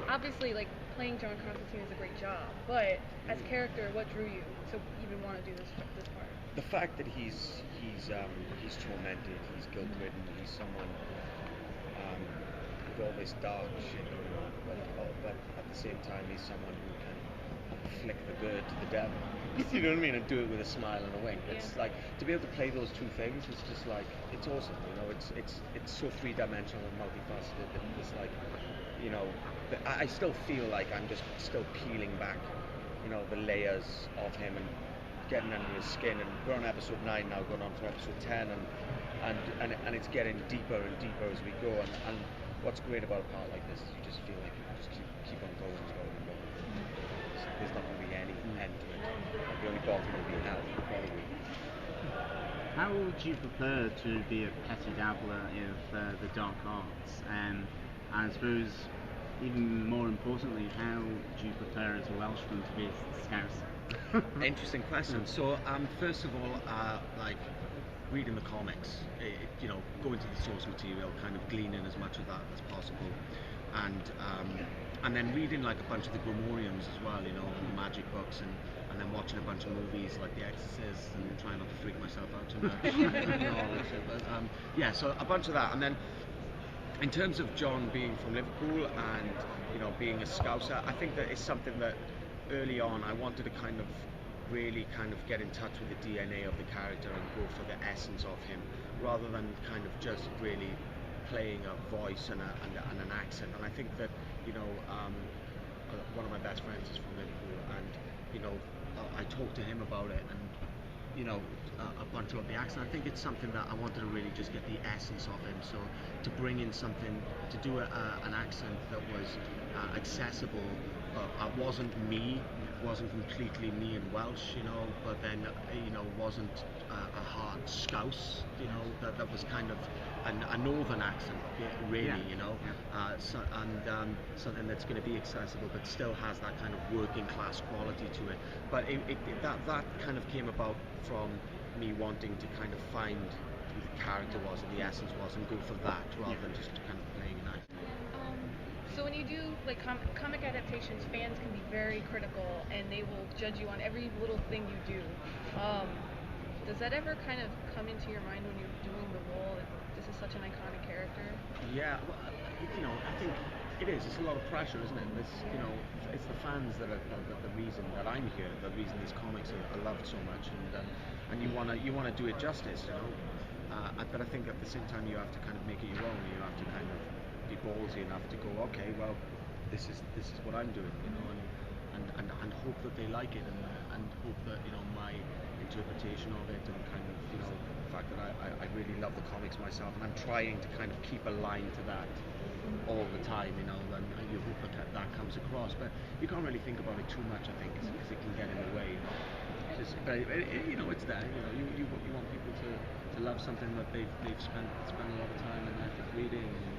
obviously, like, playing John Constantine is a great job, but as a character, what drew you to even want to do this part? The fact that he's tormented, he's guilt-ridden, he's someone with all this dark shit going on, but at the same time he's someone who can flick the good to the devil. You know what I mean? And do it with a smile and a wink. It's like to be able to play those two things. It's just like it's awesome. You know, it's so three-dimensional and multifaceted. It's like, you know, I still feel like I'm just still peeling back, you know, the layers of him and getting under his skin. And we're on episode 9 now, going on to episode 10, and it's getting deeper and deeper as we go. And what's great about a part like this is you just feel like you just keep on going and going and going. There's not going to be any end to it. The only bottom will be hell, probably. How would you prepare to be a petty dabbler of the dark arts? And I suppose, even more importantly, how do you prepare as a Welshman to be a Scouser? Interesting question. So, first of all, like reading the comics, you know, going to the source material, kind of gleaning as much of that as possible, and then reading like a bunch of the Grimoriums as well, you know, the magic books, and then watching a bunch of movies like The Exorcist, and trying not to freak myself out too much. You know, all that shit. But, yeah, so a bunch of that, and then in terms of John being from Liverpool and, you know, being a Scouser, I think that is something that early on I wanted to kind of really kind of get in touch with the DNA of the character and go for the essence of him, rather than kind of just really playing a voice and an accent. And I think that, you know, one of my best friends is from Liverpool, and, you know, I talked to him about it, and, you know, a bunch about the accent. I think it's something that I wanted to really just get the essence of him. So to bring in something, to do an accent that was accessible, wasn't me, wasn't completely me in Welsh, you know, but then, you know, wasn't a hard Scouse, you know, that was kind of a northern accent, really, you know, something that's going to be accessible but still has that kind of working class quality to it. But that kind of came about from me wanting to kind of find who the character was and the essence was, and go for that rather than just kind of playing an accent. So when you do like comic adaptations, fans can be very critical and they will judge you on every little thing you do. Does that ever kind of come into your mind when you're doing the role that this is such an iconic character? Yeah, well, you know, I think it is. It's a lot of pressure, isn't it? This, you know, it's the fans that are the reason that I'm here, the reason these comics are loved so much, and you wanna do it justice, you know. But I think at the same time you have to kind of make it your own. You have to kind of be ballsy enough to go, okay, well, this is what I'm doing, you know, and hope that they like it, and hope that, you know, my interpretation of it, and kind of, you know, the fact that I really love the comics myself, and I'm trying to kind of keep a line to that all the time, you know, and you hope that comes across, but you can't really think about it too much, I think, because it can get in the way, you know. But you know, it's there, you know, you want people to love something that they've spent a lot of time and effort reading, and